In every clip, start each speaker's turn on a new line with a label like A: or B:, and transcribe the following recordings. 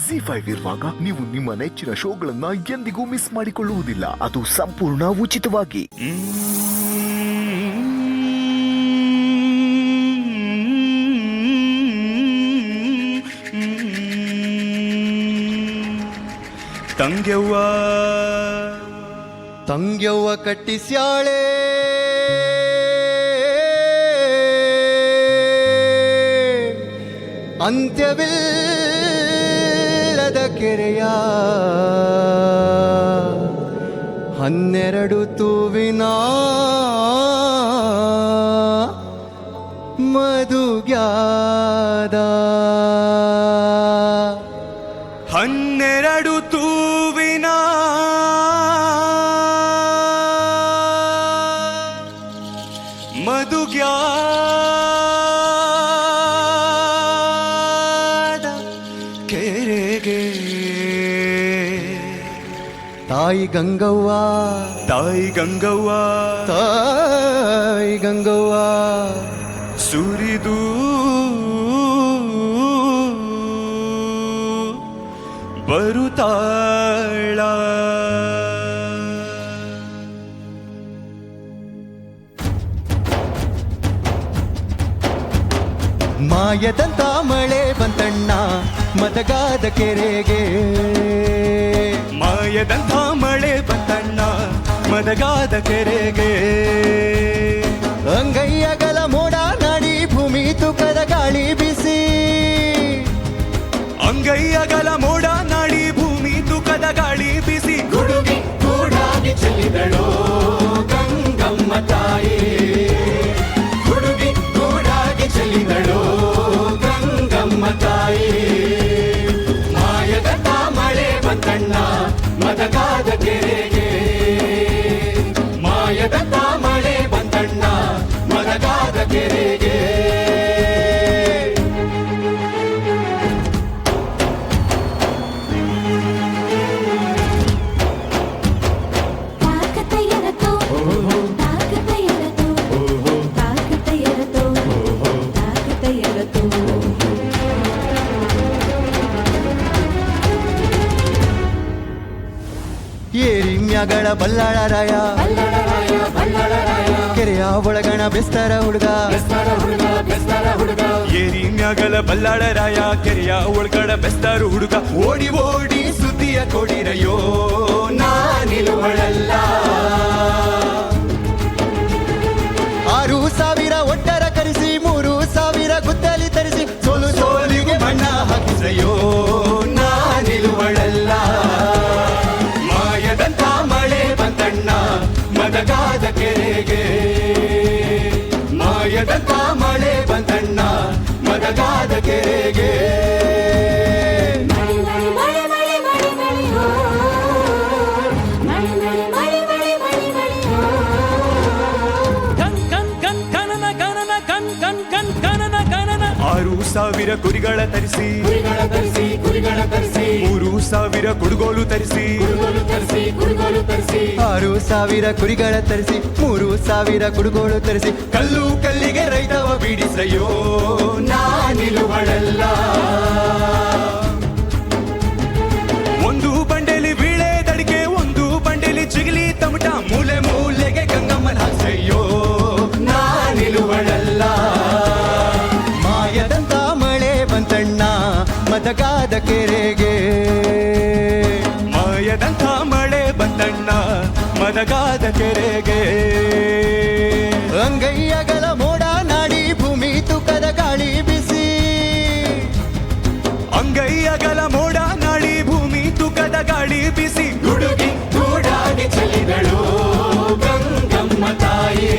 A: ZEE5 ಇರುವಾಗ ನೀವು ನಿಮ್ಮ ನೆಚ್ಚಿನ ಶೋಗಳನ್ನ ಎಂದಿಗೂ ಮಿಸ್ ಮಾಡಿಕೊಳ್ಳುವುದಿಲ್ಲ. ಅದು ಸಂಪೂರ್ಣ ಉಚಿತವಾಗಿ.
B: ತಂಗ್ಯವ್ವ ಕಟ್ಟಿಸ್ಯಾಳೆ ಅಂತ್ಯವಿಲ್ಲದ ಕೆರೆಯ 12 ತೂವಿನ ಮಧುಗ್ಯಾದ
C: 12 ತೂವಿನ ಮಧುಗ್ಯಾದ ಕೆರೆಗೆ
B: ತಾಯಿ ಗಂಗವ್ವ
C: ಸುರಿದು ಬರುತ್ತಾಳ.
B: ಮಾಯದಂತ ಮಳೆ ಬಂತಣ್ಣ ಮದಗಾದ ಕೆರೆಗೆ,
C: ಮಾಯದಂಥ ಮಳೆ ಬಂತಣ್ಣ ಮದಗಾದ ಕೆರೆಗೆ.
B: ಅಂಗೈಯಗಲ ಮೋಡ ನಾಡಿ ಭೂಮಿ ತೂಕದ ಗಾಳಿ ಬಿಸಿ,
C: ಅಂಗೈಯಗಲ ಮೋಡ ನಾಡಿ ಭೂಮಿ ತೂಕದ ಗಾಳಿ ಬಿಸಿ.
B: ಗುಡುಗಿ ಗೂಡಾಗಿ ಚೆಲ್ಲಿದಳು ಗಂಗಮ್ಮ ತಾಯಿ, ಗುಡುಗಿ ಗೂಡಾಗಿ ಚೆಲ್ಲಿದಳು ಗಂಗಮ್ಮ ತಾಯಿ. ಮಾಯದಂತ ಮಳೆ ಬಂತಣ್ಣ ಮದಗಾದ ಕೆರೆಗೆ, ಮಾಯದಂತ ಮಳೆ ಬಂತಣ್ಣ ಮದಗಾದ ಕೆರೆಗೆ. ಏರಿಮ್ಯಗಳ ಬಲ್ಲಾಳರಾಯ ಕೆರೆಯ ಒಳಗಣ ಬೆಸ್ತರ ಹುಡುಗ,
C: ಏರಿ ಮ್ಯಾಗಲ ಬಲ್ಲಾಳರಾಯ ಕೆರೆಯ ಒಳಗಡ ಬೆಸ್ತಾರು ಹುಡುಗ.
B: ಓಡಿ ಓಡಿ ಸುದ್ದಿಯ ಕೊಡಿರಯ್ಯೋ ನಾನಿಲುವಳಲ್ಲ. 6,000 ಒಟ್ಟರ ಕರೆಸಿ 3,000 ಗುದ್ದಲಿ ತರಿಸಿ ಸೋಲು ಸೋಲಿಗೆ ಬಣ್ಣ ಹಾಕಿಸಯ್ಯೋ ನಾನಿಲುವಳಲ್ಲ. ಮಾಯದಂತ ಮಳೆ ಬಂತಣ್ಣ ಮದಗಾದ ಕೆರೆಗೆ, ಮಾಯದಂತ ಮಳೆ ಬಂತಣ್ಣ ಮದಗಾದ ಕೆರೆಗೆ.
C: ಆರು 6,000 ಕುರಿಗಳ ತರಿಸಿ 3,000 ಕುಡುಗೋಲು ತರಿಸಿ,
B: 6,000 ಕುರಿಗಳ ತರಿಸಿ 3,000 ಕುಡುಗೋಳು ತರಿಸಿ. ಕಲ್ಲು ಕಲ್ಲಿಗೆ ರೈತವ ಬಿಡಿಸಯ್ಯೋ ನಾನಿಲುವಳಲ್ಲ.
C: ಒಂದು ಬಂಡೆಲಿ ಬೀಳೆ ದಡಿಕೆ, ಒಂದು ಬಂಡೆಲಿ ಚಿಗಲಿ ತಮಟ, ಮೂಲೆ ಮೂಲೆಗೆ ಗಂಗಮ್ಮನ ಹಾಸಯ್ಯೋ
B: ನಾನಿಲುವಳಲ್ಲ. ಮಾಯದಂತ ಮಳೆ ಬಂತಣ್ಣ ಮದಗಾದ ಕೆರೆಗೆ,
C: ಮಾಯದಂಥ ಮಳೆ ಬಂತಣ್ಣ ಮದಗಾದ ಕೆರೆಗೆ.
B: ಅಂಗೈಯಗಲ ಮೋಡ ನಾಡಿ ಭೂಮಿ ತೂಕದ ಗಾಳಿ ಬಿಸಿ,
C: ಅಂಗೈಯಗಲ ಮೋಡ ನಾಡಿ ಭೂಮಿ ತೂಕದ ಗಾಳಿ ಬಿಸಿ.
B: ಗುಡುಗಿ ಗೂಡಾಗಿ ಚೆಲ್ಲಿದಳು ಗಂಗಮ್ಮ ತಾಯಿ,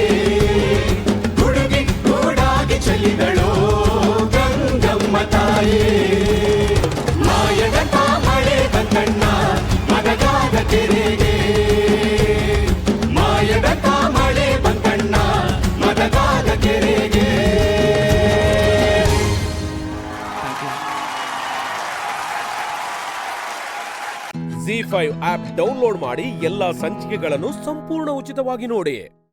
B: ಗುಡುಗಿ ಗೂಡಾಗಿ ಚೆಲ್ಲಿದಳು ಗಂಗಮ್ಮ ತಾಯಿ. ಮಾಯದಂತ ಮಳೆ ಬಂತಣ್ಣ ಮದಗಾದ ಕೆರೆಗೆ, ಮಾಯದಂತ ಮಳೆ ಬಂತಣ್ಣ ಮದಗಾದ ಕೆರೆಗೆ.
D: ZEE5 ಆಪ್ ಡೌನ್ಲೋಡ್ ಮಾಡಿ ಎಲ್ಲಾ ಸಂಚಿಕೆಗಳನ್ನು ಸಂಪೂರ್ಣ ಉಚಿತವಾಗಿ ನೋಡಿ.